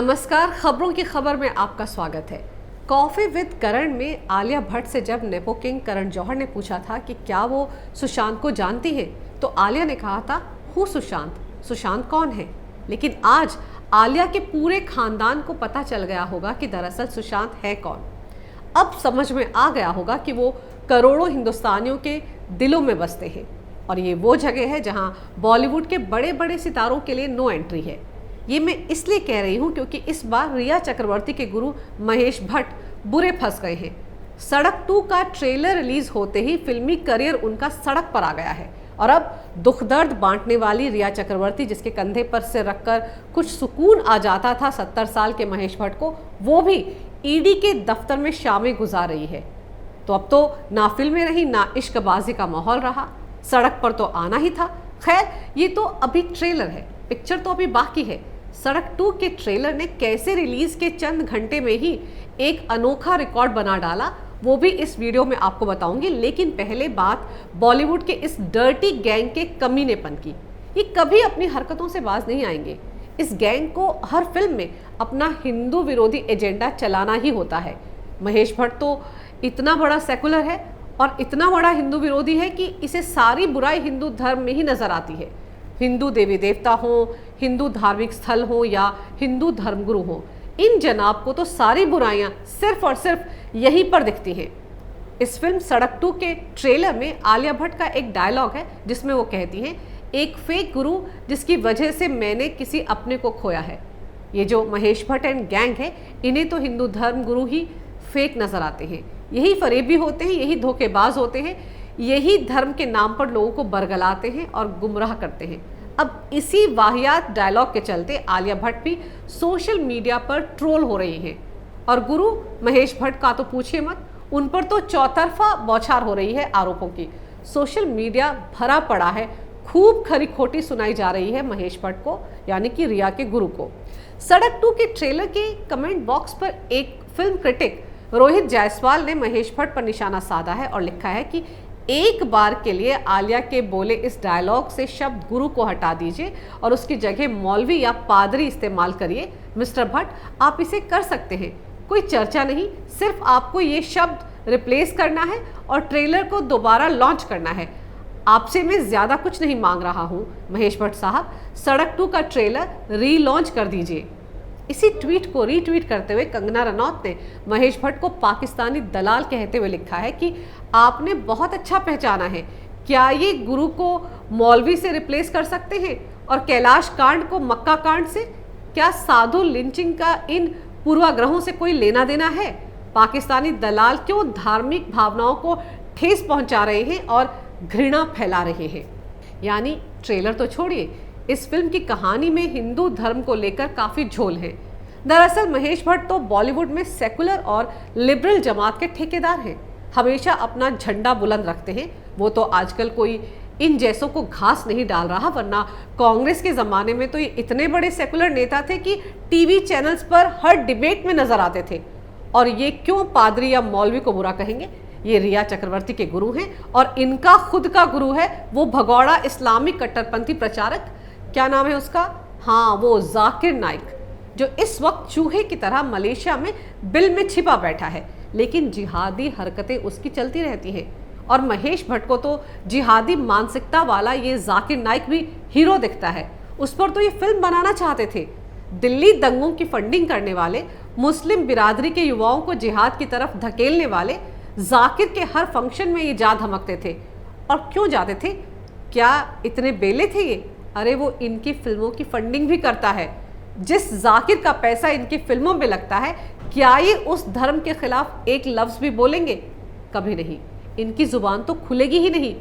नमस्कार, खबरों की खबर में आपका स्वागत है। कॉफी विद करण में आलिया भट्ट से जब नेपो किंग करण जौहर ने पूछा था कि क्या वो सुशांत को जानती है, तो आलिया ने कहा था, हूँ सुशांत कौन है। लेकिन आज आलिया के पूरे खानदान को पता चल गया होगा कि दरअसल सुशांत है कौन। अब समझ में आ गया होगा कि वो करोड़ों हिंदुस्तानियों के दिलों में बसते हैं और ये वो जगह है जहां बॉलीवुड के बड़े बड़े सितारों के लिए नो एंट्री है। ये मैं इसलिए कह रही हूँ क्योंकि इस बार रिया चक्रवर्ती के गुरु महेश भट्ट बुरे फंस गए हैं। सड़क 2 का ट्रेलर रिलीज होते ही फिल्मी करियर उनका सड़क पर आ गया है और अब दुख दर्द बांटने वाली रिया चक्रवर्ती, जिसके कंधे पर सिर रखकर कुछ सुकून आ जाता था 70 साल के महेश भट्ट को, वो भी ईडी के दफ्तर में शामें गुजार रही है। तो अब तो ना फिल्में रही, ना इश्कबाजी का माहौल रहा, सड़क पर तो आना ही था। खैर, ये तो अभी ट्रेलर है, पिक्चर तो अभी बाकी है। सड़क 2 के ट्रेलर ने कैसे रिलीज के चंद घंटे में ही एक अनोखा रिकॉर्ड बना डाला, वो भी इस वीडियो में आपको बताऊंगी। लेकिन पहले बात बॉलीवुड के इस डर्टी गैंग के कमीनेपन की। ये कभी अपनी हरकतों से बाज नहीं आएंगे। इस गैंग को हर फिल्म में अपना हिंदू विरोधी एजेंडा चलाना ही होता है। महेश भट्ट तो इतना बड़ा सेकुलर है और इतना बड़ा हिंदू विरोधी है कि इसे सारी बुराई हिंदू धर्म में ही नजर आती है। हिंदू देवी देवता हो, हिंदू धार्मिक स्थल हो या हिंदू धर्मगुरु हो, इन जनाब को तो सारी बुराइयां सिर्फ और सिर्फ यहीं पर दिखती हैं। इस फिल्म सड़क 2 के ट्रेलर में आलिया भट्ट का एक डायलॉग है जिसमें वो कहती हैं, एक फेक गुरु जिसकी वजह से मैंने किसी अपने को खोया है। ये जो महेश भट्ट एंड गैंग है, इन्हें तो हिंदू धर्म गुरु ही फेक नजर आते हैं। यही फरेबी होते हैं, यही धोखेबाज होते हैं, यही धर्म के नाम पर लोगों को बरगलाते हैं और गुमराह करते हैं। अब इसी वाहियात डायलॉग के चलते आलिया भट्ट भी सोशल मीडिया पर ट्रोल हो रही हैं और गुरु महेश भट्ट का तो पूछिए मत, उन पर तो चौतरफा बौछार हो रही है आरोपों की। सोशल मीडिया भरा पड़ा है, खूब खरी खोटी सुनाई जा रही है महेश भट्ट को, यानी कि रिया के गुरु को। सड़क 2 के ट्रेलर के कमेंट बॉक्स पर एक फिल्म क्रिटिक रोहित जायसवाल ने महेश भट्ट पर निशाना साधा है और लिखा है कि एक बार के लिए आलिया के बोले इस डायलॉग से शब्द गुरु को हटा दीजिए और उसकी जगह मौलवी या पादरी इस्तेमाल करिए। मिस्टर भट्ट, आप इसे कर सकते हैं, कोई चर्चा नहीं, सिर्फ आपको ये शब्द रिप्लेस करना है और ट्रेलर को दोबारा लॉन्च करना है। आपसे मैं ज्यादा कुछ नहीं मांग रहा हूँ महेश भट्ट साहब, सड़क 2 का ट्रेलर रीलॉन्च कर दीजिए। इसी ट्वीट को रीट्वीट करते हुए कंगना रनौत ने महेश भट्ट को पाकिस्तानी दलाल कहते हुए लिखा है कि आपने बहुत अच्छा पहचाना है, क्या ये गुरु को मौलवी से रिप्लेस कर सकते हैं और कैलाश कांड को मक्का कांड से? क्या साधु लिंचिंग का इन पूर्वाग्रहों से कोई लेना देना है? पाकिस्तानी दलाल क्यों धार्मिक भावनाओं को ठेस पहुंचा रहे हैं और घृणा फैला रहे हैं? यानी ट्रेलर तो छोड़िए, इस फिल्म की कहानी में हिंदू धर्म को लेकर काफी झोल है। दरअसल महेश भट्ट तो बॉलीवुड में सेकुलर और लिबरल जमात के ठेकेदार हैं, हमेशा अपना झंडा बुलंद रखते हैं। वो तो आजकल कोई इन जैसों को घास नहीं डाल रहा, वरना कांग्रेस के जमाने में तो ये इतने बड़े सेकुलर नेता थे कि टीवी चैनल्स पर हर डिबेट में नजर आते थे। और ये क्यों पादरी या मौलवी को बुरा कहेंगे? ये रिया चक्रवर्ती के गुरु हैं और इनका खुद का गुरु है वो भगौड़ा इस्लामिक कट्टरपंथी प्रचारक, क्या नाम है उसका, हाँ वो जाकिर नाइक, जो इस वक्त चूहे की तरह मलेशिया में बिल में छिपा बैठा है, लेकिन जिहादी हरकतें उसकी चलती रहती हैं। और महेश भट्ट को तो जिहादी मानसिकता वाला ये जाकिर नाइक भी हीरो दिखता है। उस पर तो ये फिल्म बनाना चाहते थे। दिल्ली दंगों की फंडिंग करने वाले, मुस्लिम बिरादरी के युवाओं को जिहाद की तरफ धकेलने वाले जाकिर के हर फंक्शन में ये जा धमकते थे। और क्यों जाते थे? क्या इतने बेले थे ये? अरे वो इनकी फिल्मों की फंडिंग भी करता है। जिस जाकिर का पैसा इनकी फिल्मों में लगता है, क्या ये उस धर्म के खिलाफ एक लफ्ज भी बोलेंगे? कभी नहीं। इनकी जुबान तो खुलेगी ही नहीं,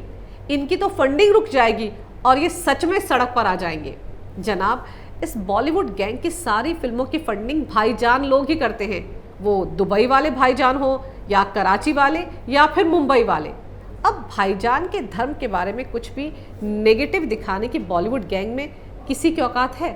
इनकी तो फंडिंग रुक जाएगी और ये सच में सड़क पर आ जाएंगे। जनाब, इस बॉलीवुड गैंग की सारी फिल्मों की फंडिंग भाईजान लोग ही करते हैं, वो दुबई वाले भाईजान हो या कराची वाले या फिर मुंबई वाले। अब भाईजान के धर्म के बारे में कुछ भी नेगेटिव दिखाने की बॉलीवुड गैंग में किसी की औकात है?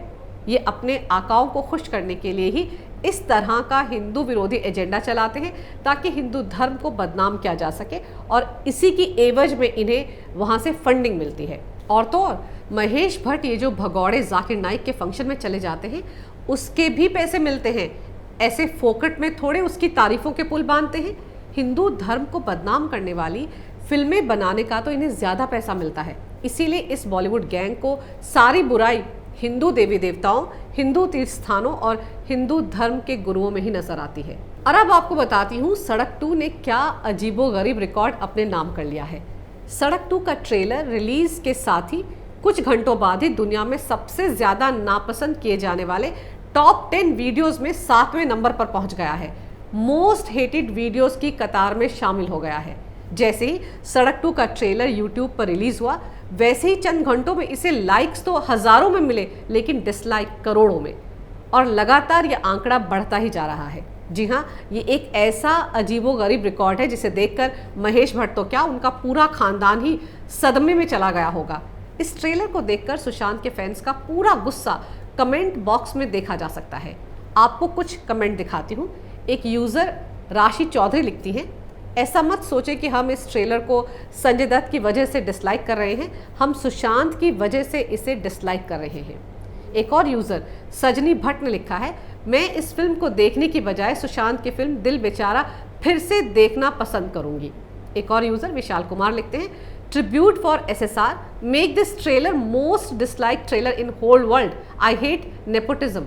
ये अपने आकाओं को खुश करने के लिए ही इस तरह का हिंदू विरोधी एजेंडा चलाते हैं ताकि हिंदू धर्म को बदनाम किया जा सके और इसी की एवज में इन्हें वहाँ से फंडिंग मिलती है। और तो और महेश भट्ट ये जो भगौड़े जाकिर नाइक के फंक्शन में चले जाते हैं, उसके भी पैसे मिलते हैं। ऐसे फोकट में थोड़े उसकी तारीफों के पुल बांधते हैं। हिंदू धर्म को बदनाम करने वाली फिल्में बनाने का तो इन्हें ज़्यादा पैसा मिलता है। इसीलिए इस बॉलीवुड गैंग को सारी बुराई हिंदू देवी देवताओं, हिंदू तीर्थ स्थानों और हिंदू धर्म के गुरुओं में ही नजर आती है। और अब आपको बताती हूँ सड़क 2 ने क्या अजीबोगरीब रिकॉर्ड अपने नाम कर लिया है। सड़क 2 का ट्रेलर रिलीज के साथ ही कुछ घंटों बाद ही दुनिया में सबसे ज्यादा नापसंद किए जाने वाले टॉप 10 वीडियोस में 7वें नंबर पर पहुंच गया है। मोस्ट हेटेड वीडियोस की कतार में शामिल हो गया है। जैसे ही सड़क 2 का ट्रेलर यूट्यूब पर रिलीज हुआ, वैसे ही चंद घंटों में इसे लाइक्स तो हजारों में मिले, लेकिन डिसलाइक करोड़ों में। और लगातार ये आंकड़ा बढ़ता ही जा रहा है। जी हाँ, ये एक ऐसा अजीबोगरीब रिकॉर्ड है जिसे देखकर महेश भट्ट तो क्या, उनका पूरा खानदान ही सदमे में चला गया होगा। इस ट्रेलर को देखकर सुशांत के फैंस का पूरा गुस्सा कमेंट बॉक्स में देखा जा सकता है। आपको कुछ कमेंट दिखाती हूँ। एक यूज़र राशि चौधरी लिखती हैं, ऐसा मत सोचे कि हम इस ट्रेलर को संजय दत्त की वजह से डिसलाइक कर रहे हैं, हम सुशांत की वजह से इसे डिसलाइक कर रहे हैं। एक और यूज़र सजनी भट्ट ने लिखा है, मैं इस फिल्म को देखने की बजाय सुशांत की फिल्म दिल बेचारा फिर से देखना पसंद करूंगी। एक और यूज़र विशाल कुमार लिखते हैं, tribute for SSR, make this trailer most dislike trailer in whole world, I hate nepotism.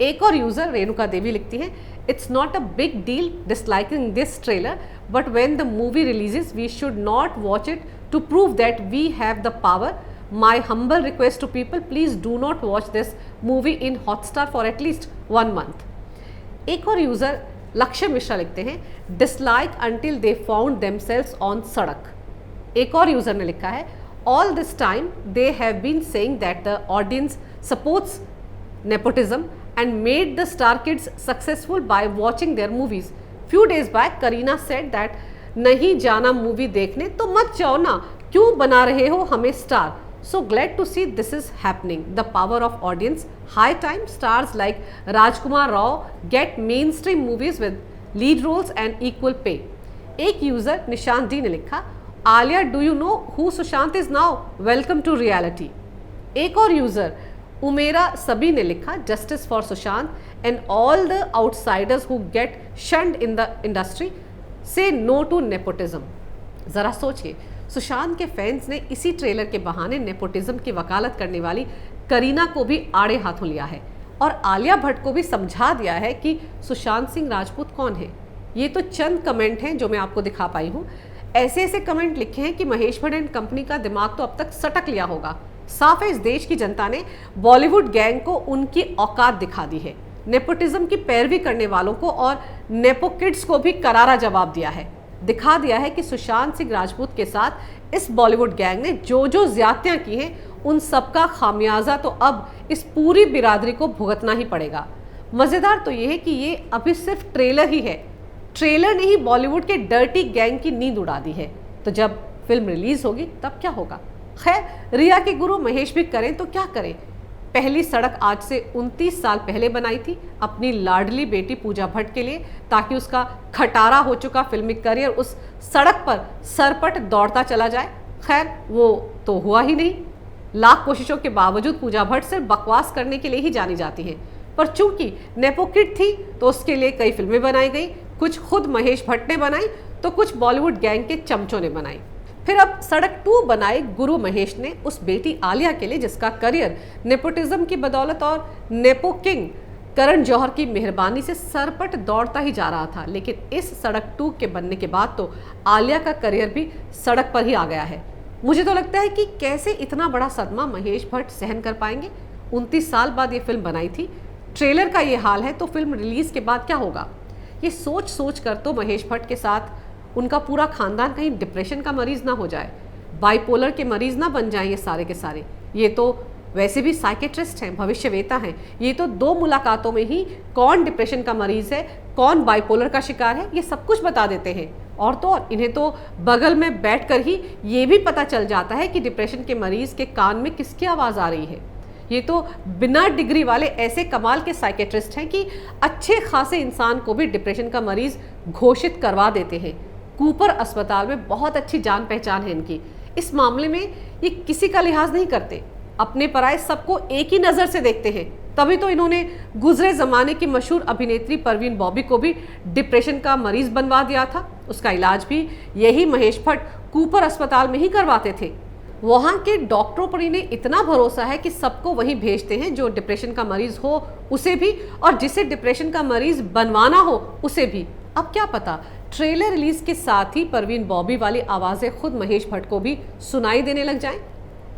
एक और यूज़र रेणुका देवी लिखती है, it's not a big deal disliking this trailer, but when the movie releases we should not watch it to prove that we have the power. My humble request to people, please do not watch this movie in Hotstar for at least 1 month. एक और user लक्ष्य मिश्रा लिखते हैं, dislike until they found themselves on सड़क। एक और user ने लिखा है, all this time they have been saying that the audience supports nepotism and made the star kids successful by watching their movies. Few days back Kareena said that नहीं जाना movie देखने तो मत जाओ ना, क्यों बना रहे हो हमें star. So glad to see this is happening. The power of audience. High time stars like Rajkumar Rao get mainstream movies with lead roles and equal pay. एक यूजर निशांत डी ने लिखा, Alia do you know who Sushant is now, welcome to reality. एक और user Umera सभी ने लिखा, justice for Sushant and all the outsiders who get shunned in the industry say no to nepotism. जरा सोचिए, सुशांत के फैंस ने इसी ट्रेलर के बहाने नेपोटिज्म की वकालत करने वाली करीना को भी आड़े हाथों लिया है और आलिया भट्ट को भी समझा दिया है कि सुशांत सिंह राजपूत कौन है। ये तो चंद कमेंट हैं जो मैं आपको दिखा पाई हूँ। ऐसे ऐसे कमेंट लिखे हैं कि महेश भट्ट एंड कंपनी का दिमाग तो अब तक सटक लिया होगा। साफ है, इस देश की जनता ने बॉलीवुड गैंग को उनकी औकात दिखा दी है। नेपोटिज्म की पैरवी करने वालों को और नेपो किड्स को भी करारा जवाब दिया है। दिखा दिया है कि सुशांत सिंह राजपूत के साथ इस बॉलीवुड गैंग ने जो जो ज्यादतियां की हैं, उन सब का खामियाजा तो अब इस पूरी बिरादरी को भुगतना ही पड़ेगा। मज़ेदार तो ये है कि ये अभी सिर्फ ट्रेलर ही है। ट्रेलर ने ही बॉलीवुड के डर्टी गैंग की नींद उड़ा दी है। तो जब फिल्म रिलीज होगी तब क्या होगा। खैर, रिया के गुरु महेश भी करें तो क्या करें। पहली सड़क आज से 29 साल पहले बनाई थी अपनी लाडली बेटी पूजा भट्ट के लिए, ताकि उसका खटारा हो चुका फिल्मी करियर उस सड़क पर सरपट दौड़ता चला जाए। खैर, वो तो हुआ ही नहीं। लाख कोशिशों के बावजूद पूजा भट्ट सिर्फ बकवास करने के लिए ही जानी जाती हैं। पर चूंकि नेपो किड थी तो उसके लिए कई फिल्में बनाई गई, कुछ खुद महेश भट्ट ने बनाई तो कुछ बॉलीवुड गैंग के चमचों ने बनाई। फिर अब सड़क 2 बनाए गुरु महेश ने उस बेटी आलिया के लिए जिसका करियर नेपोटिज्म की बदौलत और नेपो किंग करण जौहर की मेहरबानी से सरपट दौड़ता ही जा रहा था। लेकिन इस सड़क 2 के बनने के बाद तो आलिया का करियर भी सड़क पर ही आ गया है। मुझे तो लगता है कि कैसे इतना बड़ा सदमा महेश भट्ट सहन कर पाएंगे। 29 साल बाद ये फिल्म बनाई थी, ट्रेलर का ये हाल है तो फिल्म रिलीज के बाद क्या होगा। ये सोच सोच कर तो महेश भट्ट के साथ उनका पूरा खानदान कहीं डिप्रेशन का मरीज ना हो जाए, बाइपोलर के मरीज ना बन जाएं ये सारे के सारे। ये तो वैसे भी साइकेट्रिस्ट हैं, भविष्यवेता हैं। ये तो 2 मुलाकातों में ही कौन डिप्रेशन का मरीज है, कौन बाइपोलर का शिकार है, ये सब कुछ बता देते हैं। और तो और इन्हें तो बगल में बैठकर ही ये भी पता चल जाता है कि डिप्रेशन के मरीज के कान में किसकी आवाज़ आ रही है। ये तो बिना डिग्री वाले ऐसे कमाल के साइकेट्रिस्ट हैं कि अच्छे खासे इंसान को भी डिप्रेशन का मरीज घोषित करवा देते हैं। कूपर अस्पताल में बहुत अच्छी जान पहचान है इनकी। इस मामले में ये किसी का लिहाज नहीं करते, अपने पराये सबको एक ही नज़र से देखते हैं, तभी तो इन्होंने गुजरे जमाने की मशहूर अभिनेत्री परवीन बॉबी को भी डिप्रेशन का मरीज बनवा दिया था। उसका इलाज भी यही महेश भट्ट कूपर अस्पताल में ही करवाते थे। वहाँ के डॉक्टरों पर इन्हें इतना भरोसा है कि सबको वहीं भेजते हैं, जो डिप्रेशन का मरीज हो उसे भी, और जिसे डिप्रेशन का मरीज बनवाना हो उसे भी। अब क्या पता ट्रेलर रिलीज के साथ ही परवीन बॉबी वाली आवाज़ें खुद महेश भट्ट को भी सुनाई देने लग जाएं।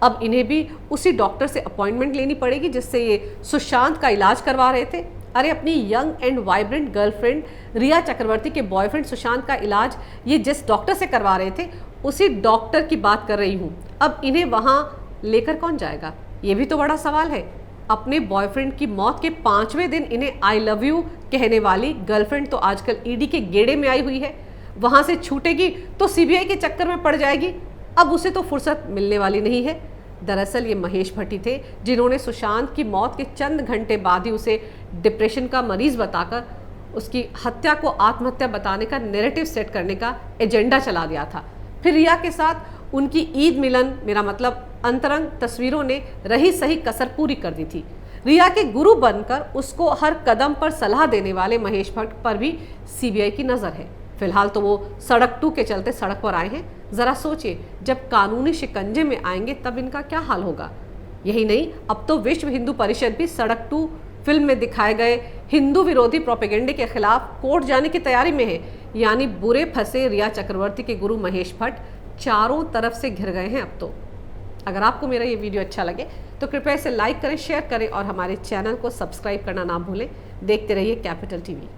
अब इन्हें भी उसी डॉक्टर से अपॉइंटमेंट लेनी पड़ेगी जिससे ये सुशांत का इलाज करवा रहे थे। अरे अपनी यंग एंड वाइब्रेंट गर्लफ्रेंड रिया चक्रवर्ती के बॉयफ्रेंड सुशांत का इलाज ये जिस डॉक्टर से करवा रहे थे उसी डॉक्टर की बात कर रही हूँ। अब इन्हें वहाँ लेकर कौन जाएगा, ये भी तो बड़ा सवाल है। अपने बॉयफ्रेंड की मौत के 5वें दिन इन्हें आई लव यू कहने वाली गर्लफ्रेंड तो आजकल ईडी के गेड़े में आई हुई है। वहाँ से छूटेगी तो सीबीआई के चक्कर में पड़ जाएगी। अब उसे तो फुर्सत मिलने वाली नहीं है। दरअसल ये महेश भट्ट ही थे जिन्होंने सुशांत की मौत के चंद घंटे बाद ही उसे डिप्रेशन का मरीज बताकर उसकी हत्या को आत्महत्या बताने का नैरेटिव सेट करने का एजेंडा चला दिया था। फिर रिया के साथ उनकी ईद मिलन, मेरा मतलब अंतरंग तस्वीरों ने रही सही कसर पूरी कर दी थी। रिया के गुरु बनकर उसको हर कदम पर सलाह देने वाले महेश भट्ट पर भी सीबीआई की नज़र है। फिलहाल तो वो सड़क 2 के चलते सड़क पर आए हैं। ज़रा सोचिए, जब कानूनी शिकंजे में आएंगे तब इनका क्या हाल होगा। यही नहीं, अब तो विश्व हिंदू परिषद भी सड़क 2 फिल्म में दिखाए गए हिंदू विरोधी प्रोपेगेंडे के खिलाफ कोर्ट जाने की तैयारी में है। यानी बुरे फंसे रिया चक्रवर्ती के गुरु महेश भट्ट चारों तरफ से घिर गए हैं अब तो। अगर आपको मेरा ये वीडियो अच्छा लगे तो कृपया इसे लाइक करें, शेयर करें और हमारे चैनल को सब्सक्राइब करना ना भूलें। देखते रहिए कैपिटल टीवी।